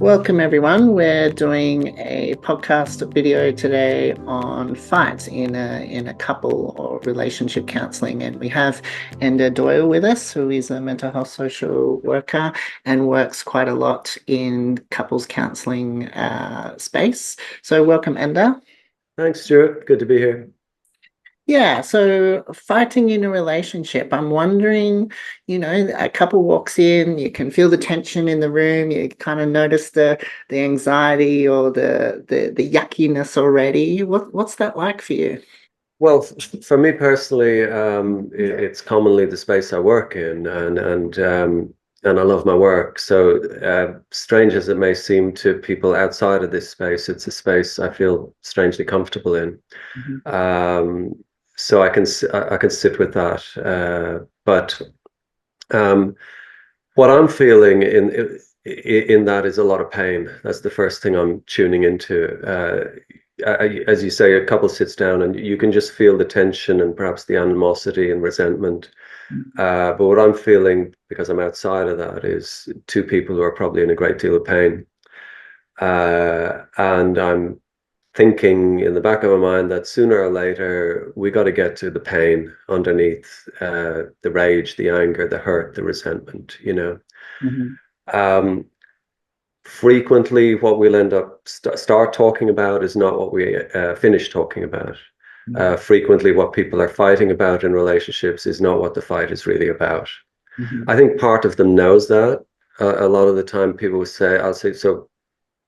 Welcome everyone. We're doing a podcast video today on fights in a couple or relationship counselling, and we have Enda Doyle with us, who is a mental health social worker and works quite a lot in couples counselling space. So welcome, Enda. Thanks, Stuart. Good to be here. Yeah, so fighting in a relationship, I'm wondering, a couple walks in, you can feel the tension in the room, you kind of notice the anxiety or the yuckiness already. What's that like for you? Well, for me personally, it's commonly the space I work in, and I love my work. So, strange as it may seem to people outside of this space, it's a space I feel strangely comfortable in. Mhm. Um, so I can sit with that. But um, what I'm feeling in that is a lot of pain. That's the first thing I'm tuning into. As you say, a couple sits down and you can just feel the tension and perhaps the animosity and resentment. But what I'm feeling, because I'm outside of that, is two people who are probably in a great deal of pain. And I'm thinking in the back of my mind that sooner or later we got to get to the pain underneath the rage, the anger, the hurt, the resentment. Mhm. Um, Frequently what we'll end up start talking about is not what we finish talking about. Frequently what people are fighting about in relationships is not what the fight is really about. Mhm. I think part of them knows that. A lot of the time people will say, I'll say, so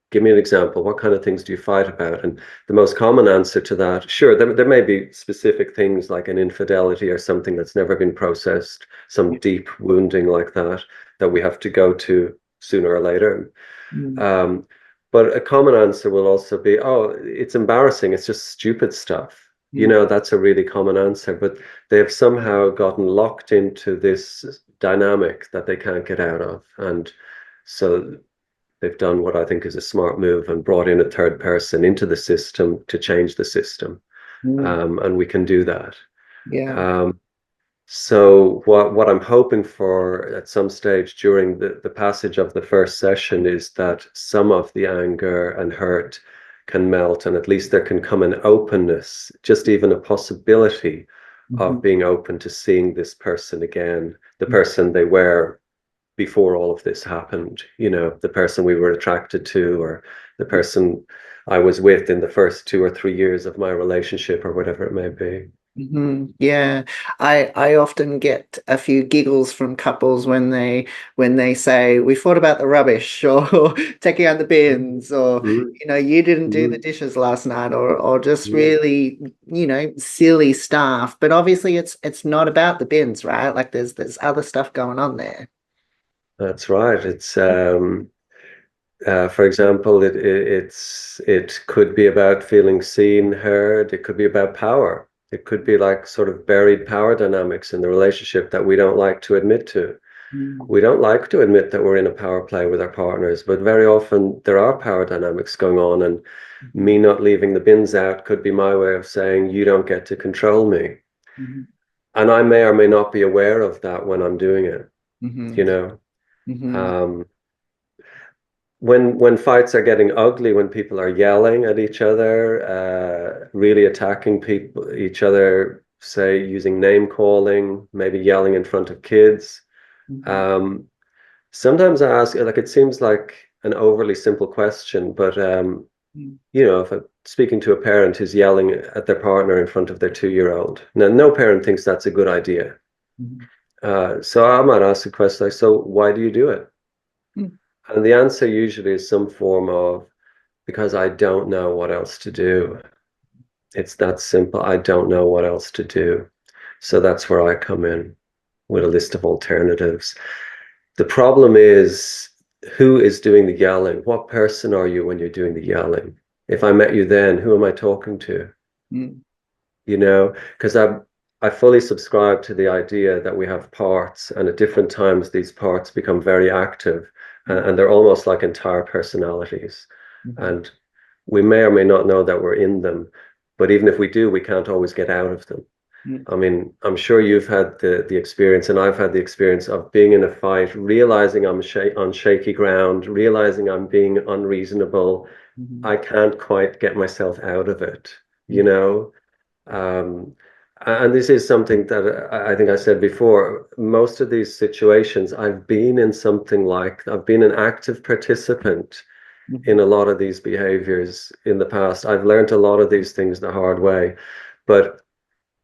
give me an example. What kind of things do you fight about? And the most common answer to that, sure, there may be specific things like an infidelity or something that's never been processed, some deep wounding like that, that we have to go to sooner or later. Mhm. Um, but a common answer will also be, oh, it's embarrassing. It's just stupid stuff. Mhm. That's a really common answer, but they have somehow gotten locked into this dynamic that they can't get out of. And so they've done what I think is a smart move and brought in a third person into the system to change the system. Mhm. And we can do that. Yeah. Um, so what I'm hoping for at some stage during the passage of the first session is that some of the anger and hurt can melt, and at least there can come an openness, just even a possibility of Mhm. being open to seeing this person again, the person they were before all of this happened, the person we were attracted to, or the person I was with in the first 2 or 3 years of my relationship, or whatever it may be. Yeah, I often get a few giggles from couples when they say we fought about the rubbish or taking out the bins, or Mhm. you didn't do the Mhm. dishes last night, or just Mhm. really silly stuff. But obviously it's not about the bins, right? Like there's other stuff going on there. That's right. It's for example, it could be about feeling seen, heard. It could be about power. It could be like sort of buried power dynamics in the relationship that we don't like to admit to. Mm. We don't like to admit that we're in a power play with our partners, but very often there are power dynamics going on, and Mhm. me not leaving the bins out could be my way of saying you don't get to control me. Mhm. And I may or may not be aware of that when I'm doing it, you Mhm. know. Mhm. Um, when fights are getting ugly, when people are yelling at each other, really attacking each other, say using name calling, maybe yelling in front of kids. Mhm. Um, Sometimes I ask, like, it seems like an overly simple question, but Mhm. if I'm speaking to a parent who's yelling at their partner in front of their 2-year-old, now no parent thinks that's a good idea. Mhm. So I might ask a question like, so why do you do it? Mhm. And the answer usually is some form of, because I don't know what else to do. It's that simple. I don't know what else to do. So that's where I come in with a list of alternatives. The problem is, who is doing the yelling? What person are you when you're doing the yelling? If I met you then, who am I talking to? Mhm. Because I fully subscribe to the idea that we have parts, and at different times these parts become very active, and they're almost like entire personalities. Mhm. And we may or may not know that we're in them, but even if we do, we can't always get out of them. Mm, I mean, I'm sure you've had the experience, and I've had the experience of being in a fight, realizing I'm on shaky ground, realizing I'm being unreasonable. mhm, I can't quite get myself out of it, you mhm, know? Um, and this is something that I think I said before. Most of these situations, I've been in something like, I've been an active participant in mhm, a lot of these behaviors in the past. I've learned a lot of these things the hard way. But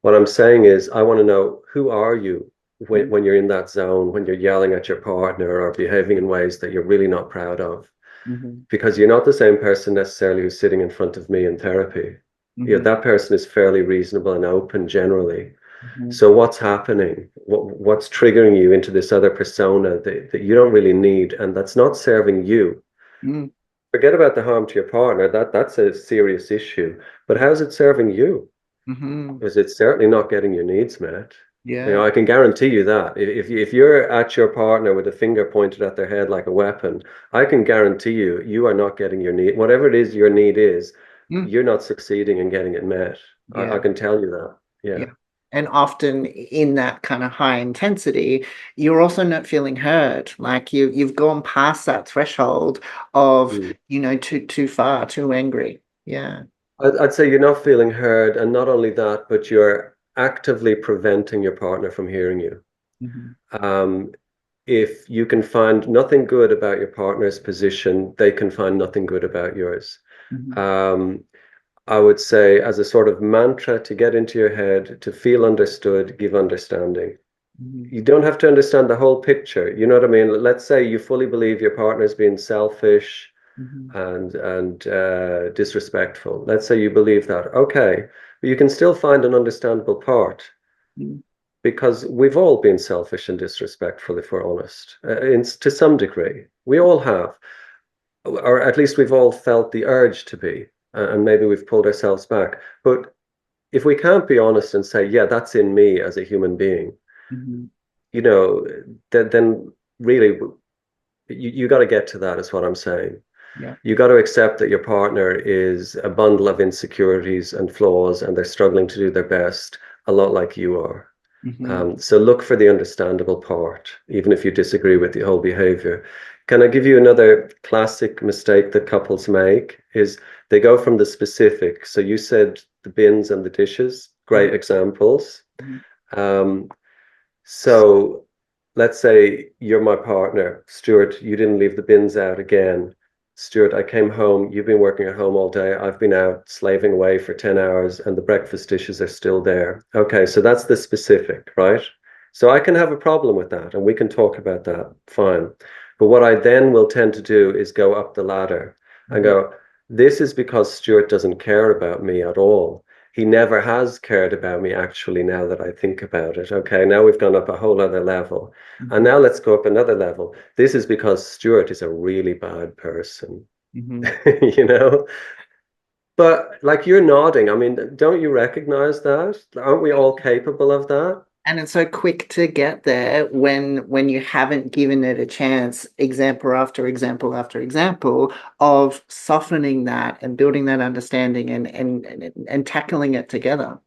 what I'm saying is, I want to know, who are you mhm, when you're in that zone, when you're yelling at your partner or behaving in ways that you're really not proud of? mhm, Because you're not the same person necessarily who's sitting in front of me in therapy. Yeah, mhm, that person is fairly reasonable and open generally. mhm, So what's happening? What's triggering you into this other persona that you don't really need and that's not serving you? mhm, Forget about the harm to your partner. That's a serious issue. But how's it serving you? mhm. Because it's certainly not getting your needs met. You know, Yeah. I can guarantee you that. If you're at your partner with a finger pointed at their head like a weapon, I can guarantee you, you are not getting your need. Whatever it is your need is, Mm, you're not succeeding in getting it met. I yeah. can tell you that. Yeah. Yeah. And often in that kind of high intensity, you're also not feeling heard. Like you've gone past that threshold of, Mm. too far, too angry. Yeah. I'd say you're not feeling heard, and not only that, but you're actively preventing your partner from hearing you. Hmm. Um, if you can find nothing good about your partner's position, they can find nothing good about yours. Hmm. Um, I would say, as a sort of mantra to get into your head, to feel understood, give understanding. Hmm. You don't have to understand the whole picture. You know what I mean? Let's say you fully believe your partner's being selfish Hmm. and disrespectful. Let's say you believe that. Okay, but you can still find an understandable part Hmm. because we've all been selfish and disrespectful, if we're honest, to some degree. We all have, or at least we've all felt the urge to be, and maybe we've pulled ourselves back. But if we can't be honest and say, yeah, that's in me as a human being, Hmm. you know, then really you got to get to that, is what I'm saying. Yeah. You got to accept that your partner is a bundle of insecurities and flaws, and they're struggling to do their best, a lot like you are. Hmm. So look for the understandable part, even if you disagree with the whole behavior. Can I give you another classic mistake that couples make is they go from the specific. So you said the bins and the dishes, Yeah. great examples. Mhm. Um, so let's say you're my partner, Stuart, you didn't leave the bins out again. Stuart, I came home, you've been working at home all day. I've been out slaving away for 10 hours and the breakfast dishes are still there. Okay, so that's the specific, right? So I can have a problem with that and we can talk about that. Fine. But what I then will tend to do is go up the ladder and Mhm. go, this is because Stuart doesn't care about me at all. He never has cared about me, actually, now that I think about it. Okay, now we've gone up a whole other level. And Mhm. now let's go up another level. This is because Stuart is a really bad person, Mhm. you know? But like you're nodding, I mean, don't you recognize that? Aren't we all capable of that? And it's so quick to get there when you haven't given it a chance, example after example after example of softening that and building that understanding and tackling it together.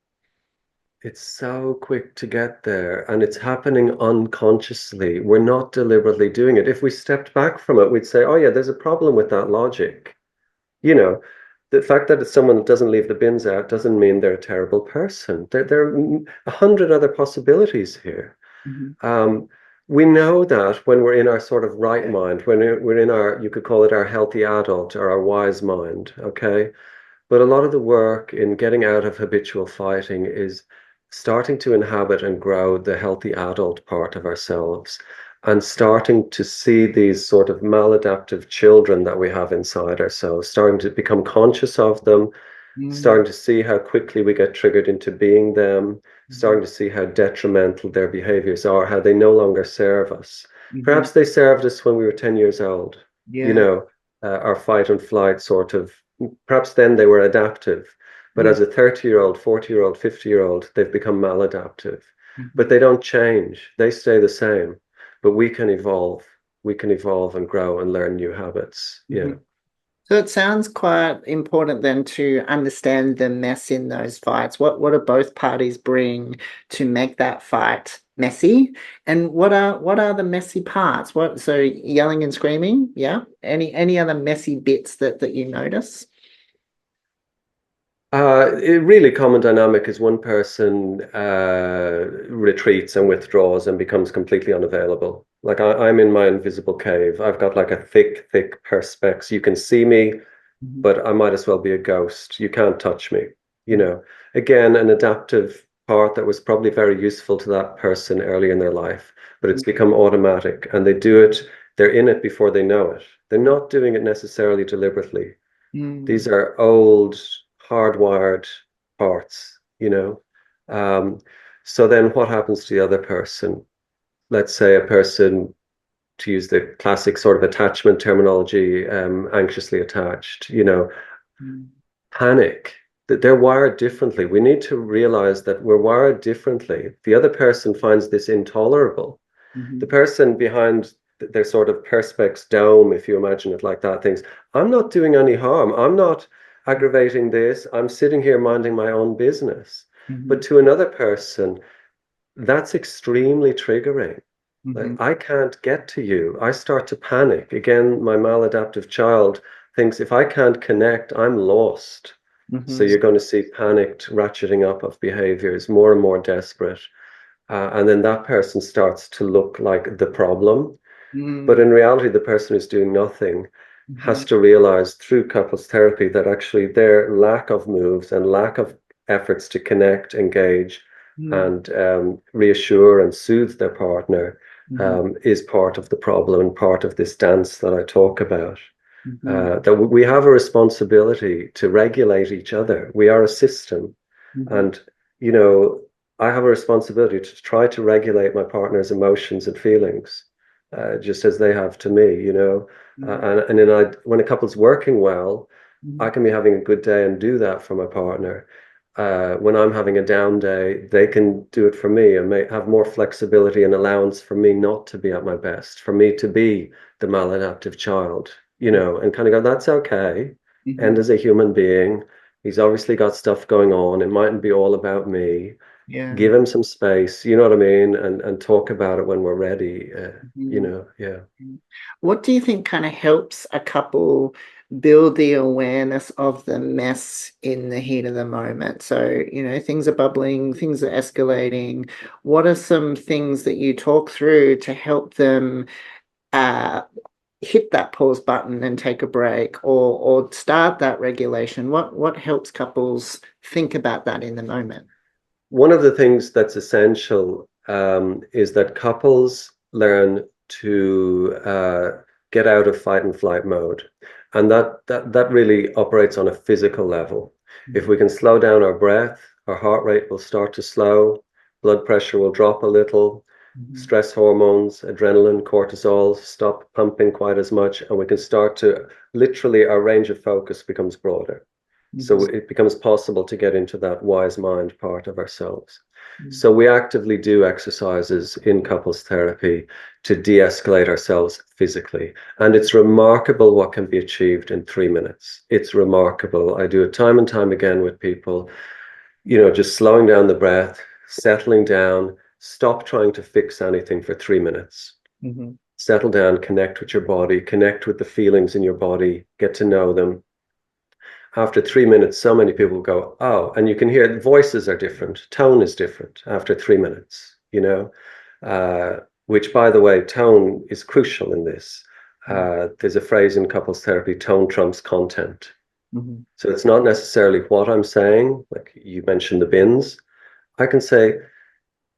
It's so quick to get there, and it's happening unconsciously. We're not deliberately doing it. If we stepped back from it, we'd say, oh, yeah, there's a problem with that logic. You know, the fact that someone doesn't leave the bins out doesn't mean they're a terrible person. There are 100 other possibilities here. Mhm. Um, we know that when we're in our sort of right mind, when we're in our, you could call it our healthy adult or our wise mind, okay? But a lot of the work in getting out of habitual fighting is starting to inhabit and grow the healthy adult part of ourselves and starting to see these sort of maladaptive children that we have inside ourselves, starting to become conscious of them, Mhm. starting to see how quickly we get triggered into being them, Mhm. starting to see how detrimental their behaviors are, how they no longer serve us. Mhm. Perhaps they served us when we were 10 years old, you Yeah. know, our fight and flight sort of, perhaps then they were adaptive. But Mm. as a 30-year-old, 40-year-old, 50-year-old, they've become maladaptive. But Mhm. they don't change, they stay the same. But we can evolve. We can evolve and grow and learn new habits. Yeah. Mhm. So it sounds quite important then to understand the mess in those fights. What do both parties bring to make that fight messy? And what are the messy parts? What so yelling and screaming, yeah? Any other messy bits that you notice? A really common dynamic is one person retreats and withdraws and becomes completely unavailable. Like I'm in my invisible cave. I've got like a thick, thick perspex. You can see me, Mhm. but I might as well be a ghost. You can't touch me. You know, again, an adaptive part that was probably very useful to that person early in their life, but it's become automatic and they do it, they're in it before they know it. They're not doing it necessarily deliberately. Mm, These are old, hardwired parts, you know. Um, so then what happens to the other person? Let's say a person, to use the classic sort of attachment terminology, anxiously attached, you know, mm, panic, that they're wired differently. We need to realize that we're wired differently. The other person finds this intolerable. The mhm, person behind their sort of perspex dome, if you imagine it like that, thinks, I'm not doing any harm. I'm not aggravating this. I'm sitting here minding my own business. But mhm, to another person, that's extremely triggering. Like, mhm, I can't get to you. I start to panic. Again, my maladaptive child thinks if I can't connect, I'm lost. So mhm, you're going to see panicked ratcheting up of behaviors, more and more desperate. And then that person starts to look like the problem. But mm, in reality, the person who's doing nothing has mhm, to realize through couples therapy that actually their lack of moves and lack of efforts to connect, engage, mm, and reassure and soothe their partner mhm, is part of the problem and part of this dance that I talk about. mhm, That we have a responsibility to regulate each other. We are a system. mhm, And, you know, I have a responsibility to try to regulate my partner's emotions and feelings, just as they have to me, you know. mhm, And then when a couple's working well, I mhm, can be having a good day and do that for my partner. When I'm having a down day, they can do it for me and may have more flexibility and allowance for me not to be at my best, for me to be the maladaptive child, you know, and kind of go, that's okay. And mhm. as a human being, he's obviously got stuff going on. It mightn't be all about me. Yeah. Give him some space, you know what I mean? And talk about it when we're ready. You Mhm. know, yeah. What do you think kind of helps a couple build the awareness of the mess in the heat of the moment? So, things are bubbling, things are escalating. What are some things that you talk through to help them uh, hit that pause button and take a break or start that regulation? What helps couples think about that in the moment? One of the things that's essential is that couples learn to get out of fight and flight mode. And that really operates on a physical level. If we can slow down our breath, our heart rate will start to slow, blood pressure will drop a little, Mhm, stress hormones, adrenaline, cortisol stop pumping quite as much, and we can start to literally our range of focus becomes broader. So mhm, it becomes possible to get into that wise mind part of ourselves. mhm, So we actively do exercises in couples therapy to de-escalate ourselves physically. And it's remarkable what can be achieved in 3 minutes. It's remarkable. I do it time and time again with people, you know, just slowing down the breath, settling down, stop trying to fix anything for 3 minutes. mhm, Settle down, connect with your body, connect with the feelings in your body, get to know them. After 3 minutes, so many people go, oh, and you can hear the voices are different, tone is different after 3 minutes, you know, which, by the way, tone is crucial in this. There's a phrase in couples therapy, tone trumps content. mhm, So it's not necessarily what I'm saying, like you mentioned the bins. I can say,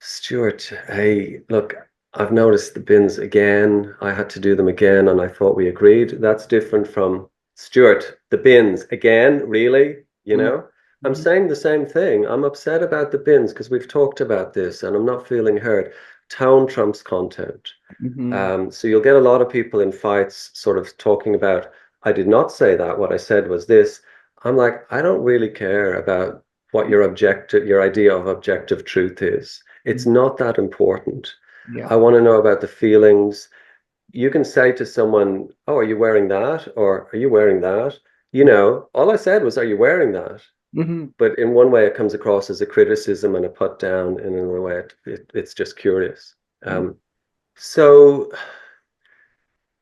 Stuart, hey, look, I've noticed the bins again. I had to do them again, and I thought we agreed. That's different from Stuart, the bins again, really? You mhm, know, I'm mhm, saying the same thing. I'm upset about the bins because we've talked about this and I'm not feeling heard. Tone trumps content. mhm, So you'll get a lot of people in fights sort of talking about, I did not say that. What I said was this. I'm like, I don't really care about what your idea of objective truth is. It's mhm. not that important. Yeah. I want to know about the feelings. you can say to someone, "Oh, are you wearing that?" or "Are you wearing that?" You know, all I said was, "Are you wearing that?" Mm-hmm. But in one way, it comes across as a criticism and a put down, and in another way, it's just curious. So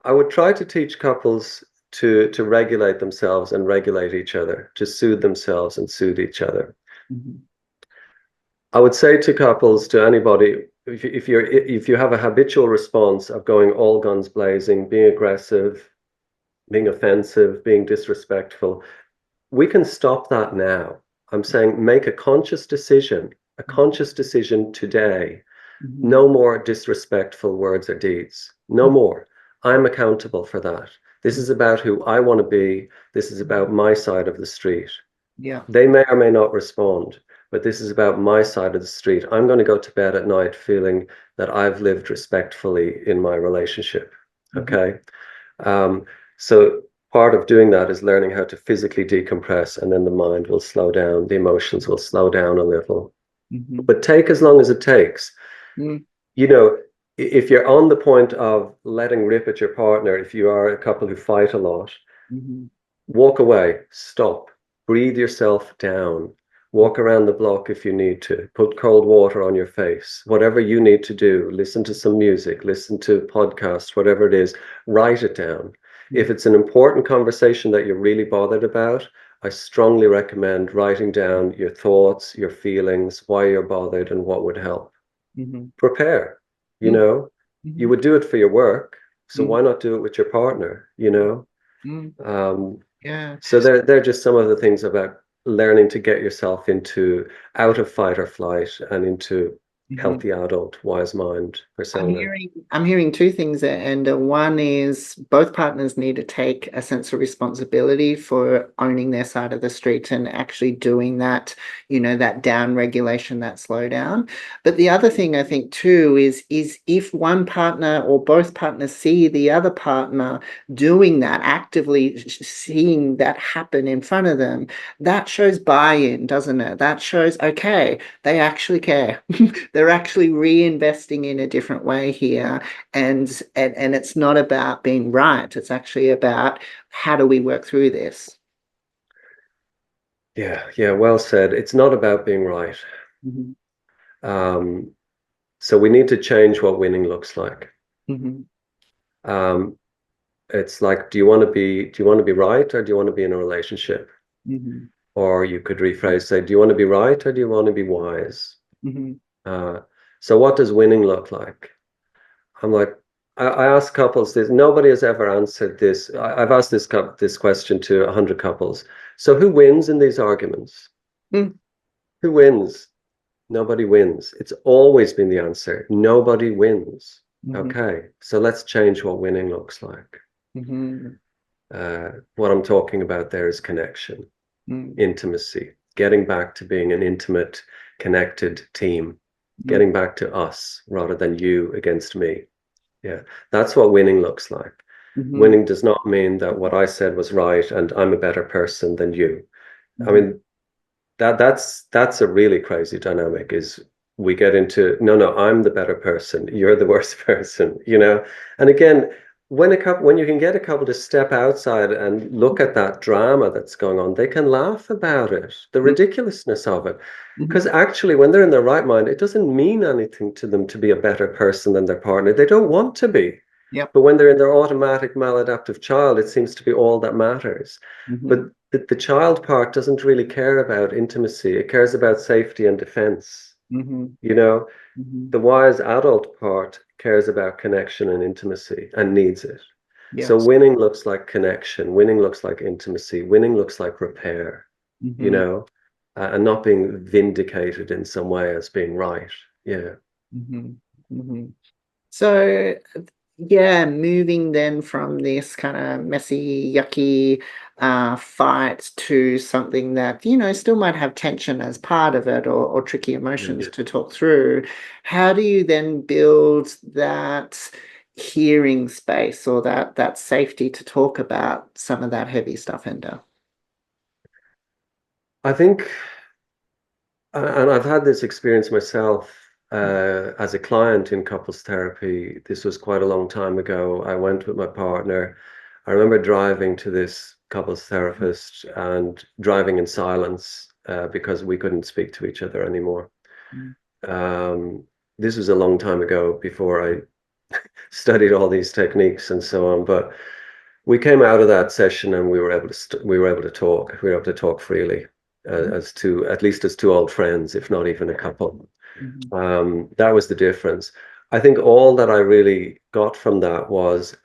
I would try to teach couples to regulate themselves and regulate each other, to soothe themselves and soothe each other. Mm-hmm. I would say to couples, to anybody, if you have a habitual response of going all guns blazing, being aggressive, being offensive, being disrespectful, we can stop that now. I'm saying make a conscious decision today. Mm-hmm. No more disrespectful words or deeds. No more. I'm accountable for that. This is about who I want to be. This is about my side of the street. Yeah. They may or may not respond, but this is about my side of the street. I'm going to go to bed at night feeling that I've lived respectfully in my relationship. Mm-hmm. Okay. Um, so part of doing that is learning how to physically decompress, and then the mind will slow down, the emotions will slow down a little. Mm-hmm. But take as long as it takes. Mm-hmm. You know, if you're on the point of letting rip at your partner, if you are a couple who fight a lot, Mm-hmm. walk away, stop, breathe yourself down, walk around the block if you need to, put cold water on your face, whatever you need to do, listen to some music, listen to podcasts, whatever it is, write it down. If it's an important conversation that you're really bothered about, I strongly recommend writing down your thoughts, your feelings, why you're bothered, and what would help. Mm-hmm. Prepare, you Mm-hmm. know, you would do it for your work, so Mm-hmm. why not do it with your partner, you know? Mm-hmm. Um, Yeah. so they're just some of the things about learning to get yourself into out of fight or flight and into Mm-hmm. healthy adult, wise mind persona. I'm hearing two things there, and one is both partners need to take a sense of responsibility for owning their side of the street and actually doing that, that down regulation, that slowdown. But the other thing I think too is if one partner or both partners see the other partner doing that, actively seeing that happen in front of them, that shows buy-in, doesn't it? That shows, okay, they actually care. They're actually reinvesting in a different way here, and it's not about being right. It's actually about how do we work through this. Yeah, well said. It's not about being right. Mm-hmm. Um, so we need to change what winning looks like. Mm-hmm. Um, it's like, do you want to be right or do you want to be in a relationship? Mm-hmm. Or you could rephrase, say, do you want to be right or do you want to be wise? Mm-hmm. Uh, so what does winning look like? I'm like, I ask couples this. Nobody has ever answered this. I've asked this question to 100 couples. So who wins in these arguments? Mm-hmm. Who wins? Nobody wins. It's always been the answer. Nobody wins. Mm-hmm. Okay, so let's change what winning looks like. Mm-hmm. What I'm talking about there is connection, intimacy, getting back to being an intimate, connected team, getting back to us rather than you against me. Yeah, that's what winning looks like. Mm-hmm. Winning does not mean that what I said was right and I'm a better person than you. I Mm-hmm. mean, that's a really crazy dynamic is we get into no, I'm the better person, you're the worst person, you know. And again, when you can get a couple to step outside and look at that drama that's going on, they can laugh about it, the ridiculousness of it. Because Mm-hmm. actually, when they're in their right mind, it doesn't mean anything to them to be a better person than their partner. They don't want to be. Yep. But when they're in their automatic maladaptive child, it seems to be all that matters. But Mm-hmm. the child part doesn't really care about intimacy. It cares about safety and defense. Mm-hmm. You know, Mm-hmm. the wise adult part cares about connection and intimacy and needs it. So Yes. winning looks like connection, winning looks like intimacy, winning looks like repair, you Mm-hmm. know, and not being vindicated in some way as being right. Yeah. Mm-hmm. Mm-hmm. So, yeah, moving then from this kind of messy, yucky fight to something that, still might have tension as part of it or tricky emotions Yeah. to talk through. How do you then build that hearing space or that safety to talk about some of that heavy stuff, Enda? I think, and I've had this experience myself. as a client in couples therapy. This was quite a long time ago. I went with my partner. I remember driving to this couples therapist and driving in silence because we couldn't speak to each other anymore. Mm. This was a long time ago before I studied all these techniques and so on. But we came out of that session and we were able to we were able to talk. We were able to talk freely as two, at least as two old friends, if not even a couple. Mhm. That was the difference. I think all that I really got from that was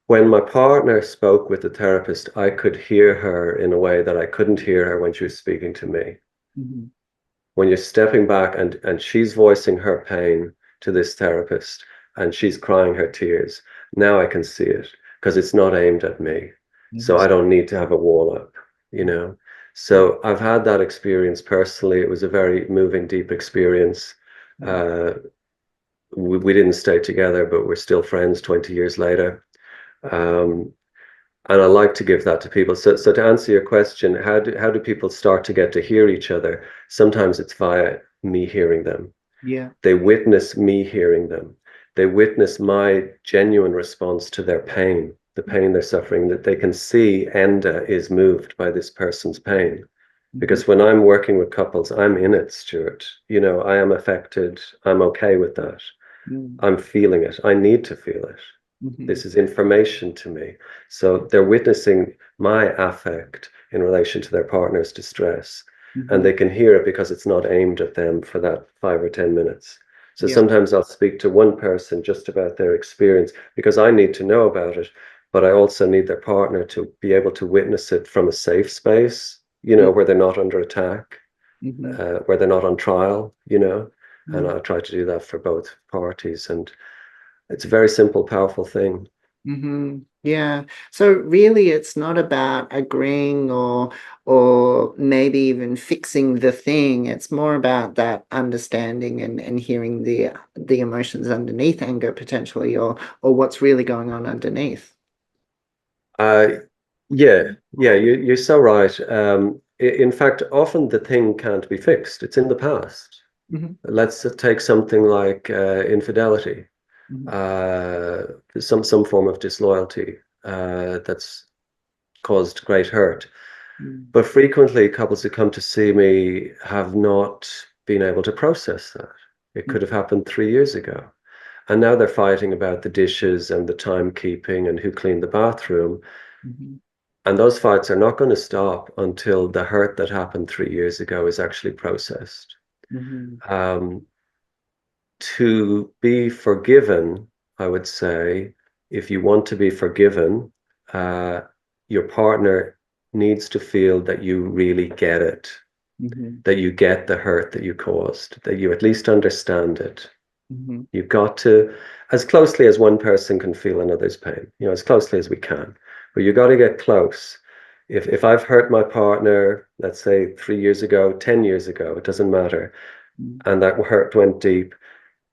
when my partner spoke with the therapist, I could hear her in a way that I couldn't hear her when she was speaking to me. Mhm. When you're stepping back and she's voicing her pain to this therapist and she's crying her tears, now I can see it because it's not aimed at me. So Mhm. I don't need to have a wall up, you know. So I've had that experience personally. It was a very moving, deep experience. Mhm. Uh, we didn't stay together, but we're still friends 20 years later. Um, and I like to give that to people. So to answer your question, how do people start to get to hear each other? Sometimes it's via me hearing them. Yeah. They witness me hearing them. They witness my genuine response to their pain, the pain they're suffering, that they can see Enda is moved by this person's pain. Mhm. Because when I'm working with couples, I'm in it, Stuart. You know, I am affected. I'm okay with that. Mhm. I'm feeling it. I need to feel it. Mhm. This is information to me. So they're witnessing my affect in relation to their partner's distress. And Mhm. they can hear it because it's not aimed at them for that 5 or 10 minutes. So Yeah. sometimes I'll speak to one person just about their experience because I need to know about it, but I also need their partner to be able to witness it from a safe space, you Yeah. know, where they're not under attack, Mhm. where they're not on trial, you know. And Mm. I try to do that for both parties. And it's a very simple, powerful thing. Mhm. Yeah. So really it's not about agreeing or maybe even fixing the thing. It's more about that understanding and hearing the emotions underneath anger potentially or what's really going on underneath. Uh, yeah, you're so right. In fact, often the thing can't be fixed. It's in the past. Mhm. Let's take something like infidelity, Mhm. uh, some form of disloyalty that's caused great hurt. Mhm. But frequently, couples who come to see me have not been able to process that. It could have happened 3 years ago. And now they're fighting about the dishes and the timekeeping and who cleaned the bathroom. Mhm. And those fights are not going to stop until the hurt that happened 3 years ago is actually processed. Mhm. Um, to be forgiven, I would say, if you want to be forgiven, uh, your partner needs to feel that you really get it, Mhm. that you get the hurt that you caused, that you at least understand it. Mhm. You've got to, as closely as one person can feel another's pain, you know, as closely as we can. But you got to get close. If I've hurt my partner, let's say 3 years ago, 10 years ago, it doesn't matter, Mhm. and that hurt went deep,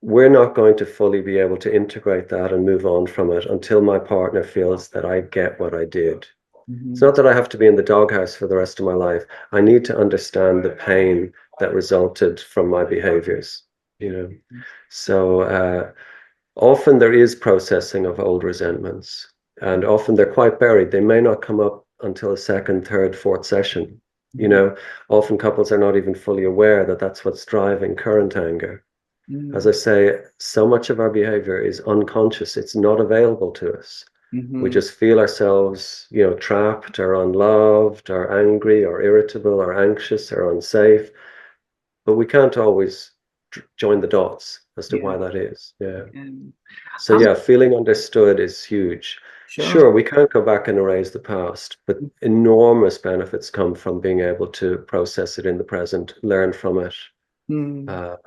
we're not going to fully be able to integrate that and move on from it until my partner feels that I get what I did. It's Mhm. not that I have to be in the doghouse for the rest of my life. I need to understand the pain that resulted from my behaviors, you know. So often there is processing of old resentments, and often they're quite buried. They may not come up until a second, third, fourth session. You Mhm. know, often couples are not even fully aware that that's what's driving current anger. As I Mhm. say, so much of our behavior is unconscious. It's not available to us. We Mhm. just feel ourselves, you know, trapped or unloved or angry or irritable or anxious or unsafe. But we can't always join the dots as to Yeah. why that is. Yeah. And So yeah, feeling understood is huge. sure. Sure, we can't go back and erase the past, but enormous benefits come from being able to process it in the present, learn from it, Mm. uh,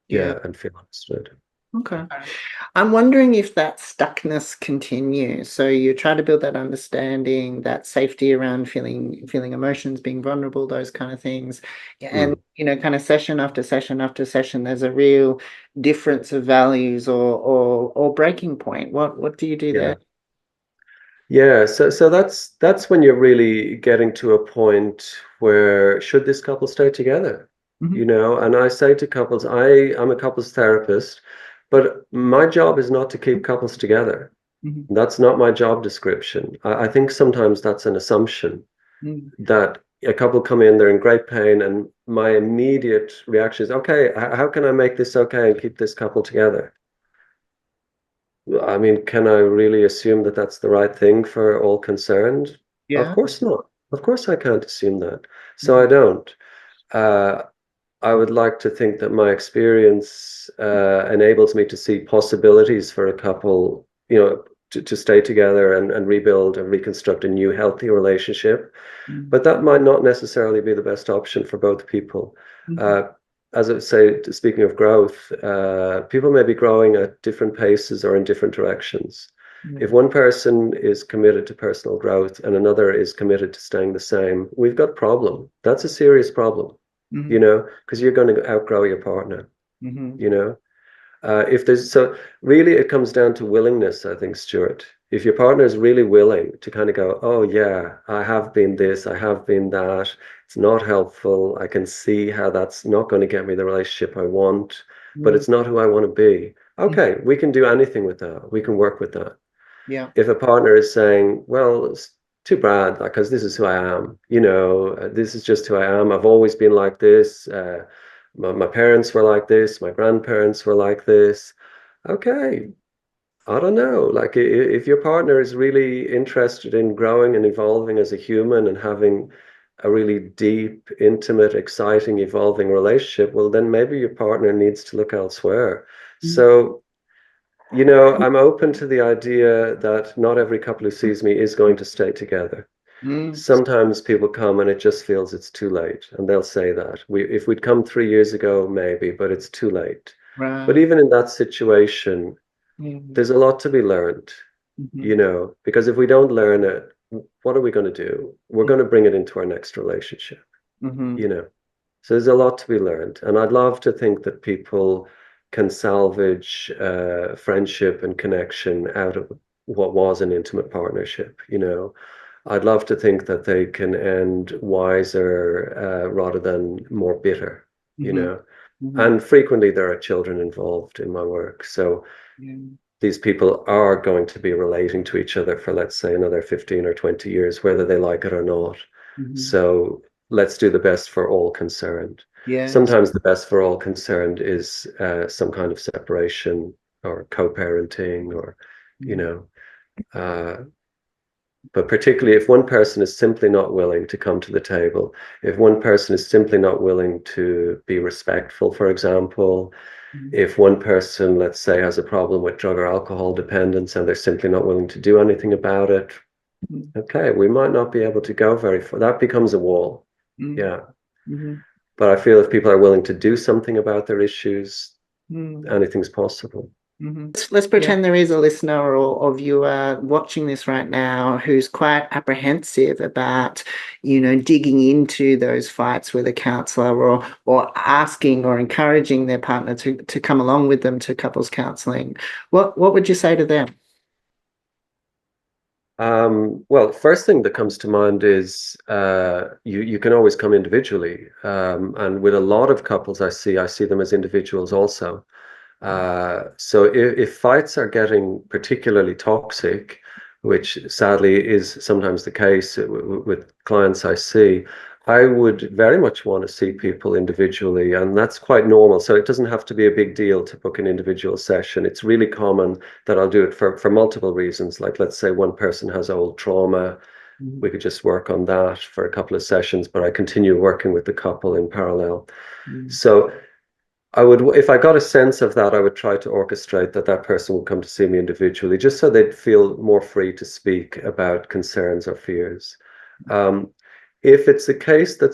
Yeah. yeah, and feel understood. Okay. I'm wondering if that stuckness continues. So you try to build that understanding, that safety around feeling emotions, being vulnerable, those kind of things. And Mm. kind of session after session after session, there's a real difference of values or breaking point. What do you do Yeah. there? Yeah, so that's when you're really getting to a point where should this couple stay together? Mhm. And I say to couples, I'm a couples therapist, but my job is not to keep couples together. Mhm. That's not my job description. I think sometimes that's an assumption Mhm. that a couple come in, they're in great pain, and my immediate reaction is, okay, how can I make this okay and keep this couple together? I mean, can I really assume that that's the right thing for all concerned? Of Yeah. course not. Of course I can't assume that. So Mhm. I don't. Uh, I would like to think that my experience enables me to see possibilities for a couple, to stay together and rebuild and reconstruct a new healthy relationship. Mhm. But that might not necessarily be the best option for both people. Mhm. Uh, as I say, speaking of growth, people may be growing at different paces or in different directions. If Mhm. one person is committed to personal growth and another is committed to staying the same, we've got a problem. That's a serious problem, Mhm. because you're going to outgrow your partner, Mhm. you know. If there's so really it comes down to willingness, I think, Stuart. If your partner is really willing to kind of go, oh yeah, I have been this, I have been that, it's not helpful. I can see how that's not going to get me the relationship I want, but Mhm. it's not who I want to be. Mhm. Okay, we can do anything with that. We can work with that. Yeah. If a partner is saying, well, it's too bad, because this is who I am, this is just who I am. I've always been like this. My parents were like this. My grandparents were like this. Okay, I don't know. Like, if your partner is really interested in growing and evolving as a human and having a really deep, intimate, exciting, evolving relationship, well, then maybe your partner needs to look elsewhere. Mhm. So, I'm open to the idea that not every couple who sees me is going to stay together. Mhm. Sometimes people come and it just feels it's too late, and they'll say that. If we'd come 3 years ago, maybe, but it's too late. But Right. even in that situation, Mhm. there's a lot to be learned, Mhm. because if we don't learn it, what are we going to do? We're going to bring it into our next relationship, Mhm. you know. So there's a lot to be learned. And I'd love to think that people can salvage friendship and connection out of what was an intimate partnership. I'd love to think that they can end wiser rather than more bitter, you Mhm. know. Mhm. And frequently there are children involved in my work. So Yeah. these people are going to be relating to each other for, let's say, another 15 or 20 years, whether they like it or not. Mhm. So let's do the best for all concerned. Yes. Sometimes the best for all concerned is some kind of separation or co-parenting or, you Mhm. know, uh, but particularly if one person is simply not willing to come to the table, if one person is simply not willing to be respectful, for example, Mhm. if one person, let's say, has a problem with drug or alcohol dependence and they're simply not willing to do anything about it, Mhm. okay, we might not be able to go very far. That becomes a wall. Mhm. Yeah. Mhm. But I feel if people are willing to do something about their issues, Mhm. anything's possible. Let's Yeah. pretend there is a listener or viewer watching this right now who's quite apprehensive about, digging into those fights with a counsellor or asking or encouraging their partner to come along with them to couples counselling. What would you say to them? Well, first thing that comes to mind is you can always come individually, and with a lot of couples I see them as individuals also. So if fights are getting particularly toxic, which sadly is sometimes the case with clients I see, I would very much want to see people individually, and that's quite normal. So it doesn't have to be a big deal to book an individual session. It's really common that I'll do it for multiple reasons. Like, let's say one person has old trauma, Mhm. we could just work on that for a couple of sessions, but I continue working with the couple in parallel. Mhm. So I would, if I got a sense of that, I would try to orchestrate that person would come to see me individually, just so they'd feel more free to speak about concerns or fears. Um, if it's the case that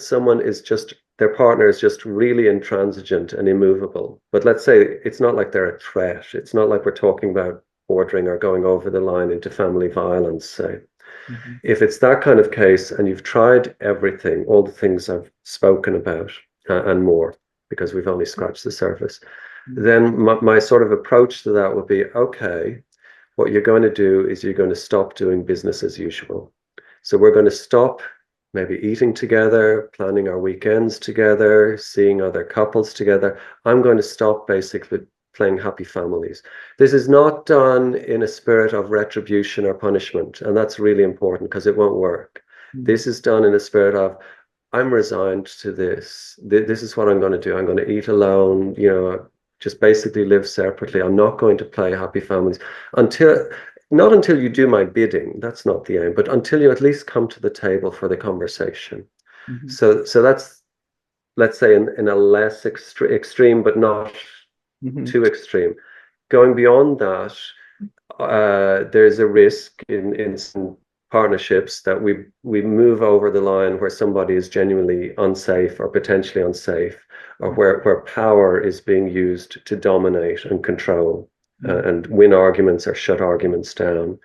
their partner is just really intransigent and immovable, but let's say it's not like they're a threat, it's not like we're talking about bordering or going over the line into family violence, say. Mhm. If it's that kind of case and you've tried everything, all the things I've spoken about and more, because we've only scratched the surface, Mhm. then my sort of approach to that would be, okay, what you're going to do is you're going to stop doing business as usual. So we're going to stop maybe eating together, planning our weekends together, seeing other couples together. I'm going to stop basically playing happy families. This is not done in a spirit of retribution or punishment, and that's really important because it won't work. This is done in a spirit of, I'm resigned to this. This is what I'm going to do. I'm going to eat alone, just basically live separately. I'm not going to play happy families not until you do my bidding. That's not the aim, but until you at least come to the table for the conversation. So that's, let's say, in a less extreme, but not too extreme. Going beyond that, there's a risk in some partnerships that we move over the line where somebody is genuinely unsafe or potentially unsafe, or where power is being used to dominate and control and win arguments or shut arguments down.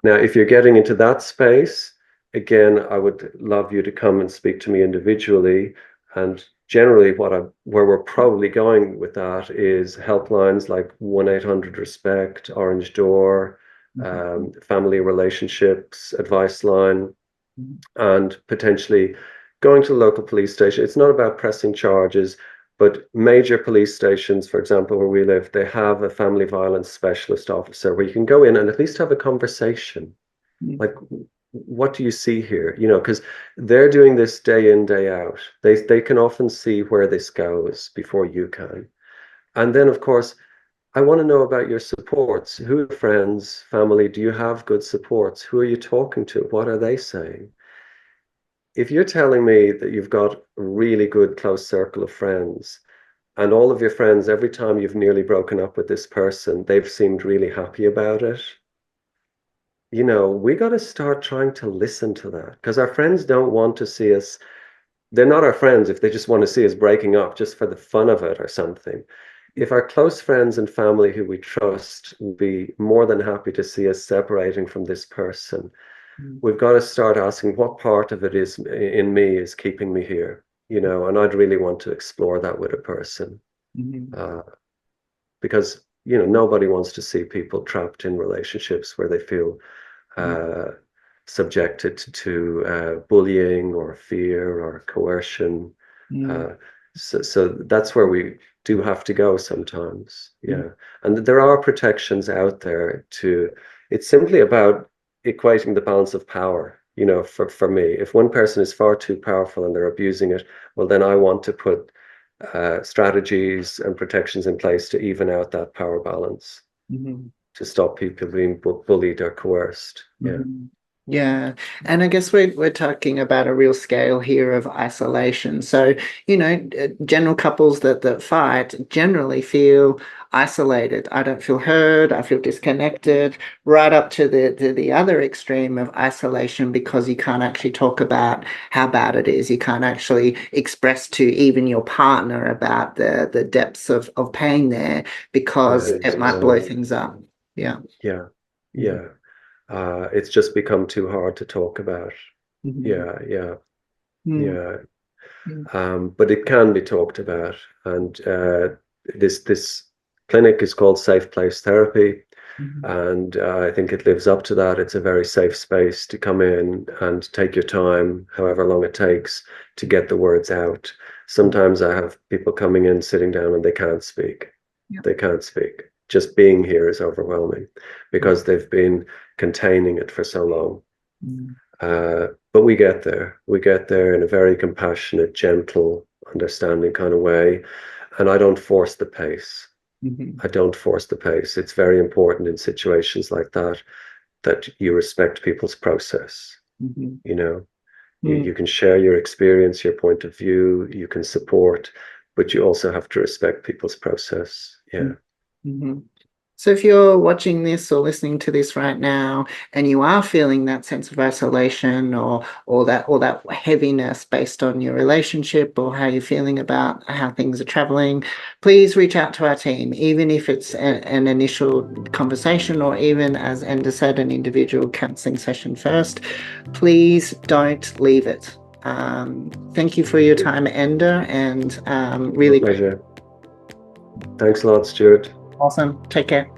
Now, if you're getting into that space, again, I would love you to come and speak to me individually. And generally, where we're probably going with that is helplines like 1-800-RESPECT, Orange Door, family relationships advice line, and potentially going to the local police station. It's not about pressing charges, but major police stations, for example, where we live, they have a family violence specialist officer where you can go in and at least have a conversation. Like, what do you see here? Because they're doing this day in, day out. They can often see where this goes before you can. And then, of course, I want to know about your supports. Who are friends, family? Do you have good supports? Who are you talking to? What are they saying? If you're telling me that you've got a really good close circle of friends, and all of your friends, every time you've nearly broken up with this person, they've seemed really happy about it, we got to start trying to listen to that, because our friends don't want to see us. They're not our friends if they just want to see us breaking up just for the fun of it or something. If our close friends and family who we trust will be more than happy to see us separating from this person, we've got to start asking what part of it is in me is keeping me here, and I'd really want to explore that with a person. Because, nobody wants to see people trapped in relationships where they feel subjected to bullying or fear or coercion. So that's where we do have to go sometimes. And there are protections out there it's simply about equating the balance of power. For me, if one person is far too powerful and they're abusing it, well, then I want to put strategies and protections in place to even out that power balance, to stop people being bullied or coerced. Yeah, and I guess we're talking about a real scale here of isolation. So, general couples that fight generally feel isolated. I don't feel heard. I feel disconnected. Right up to the other extreme of isolation, because you can't actually talk about how bad it is. You can't actually express to even your partner about the depths of pain there, because it might blow things up. Yeah. It's just become too hard to talk about. But it can be talked about, and this clinic is called Safe Place Therapy, and I think it lives up to that. It's a very safe space to come in and take your time, however long it takes, to get the words out. Sometimes I have people coming in, sitting down, and they can't speak. They can't speak. Just being here is overwhelming because they've been containing it for so long. But we get there. We get there in a very compassionate, gentle, understanding kind of way. And I don't force the pace. I don't force the pace. It's very important in situations like that you respect people's process. You can share your experience, your point of view, you can support, but you also have to respect people's process. So if you're watching this or listening to this right now, and you are feeling that sense of isolation or that heaviness based on your relationship or how you're feeling about how things are traveling, please reach out to our team, even if it's an initial conversation, or even, as Enda said, an individual counselling session first. Please don't leave it. Thank you for your time, Enda, and really pleasure. Thanks a lot, Stuart. Awesome. Take care.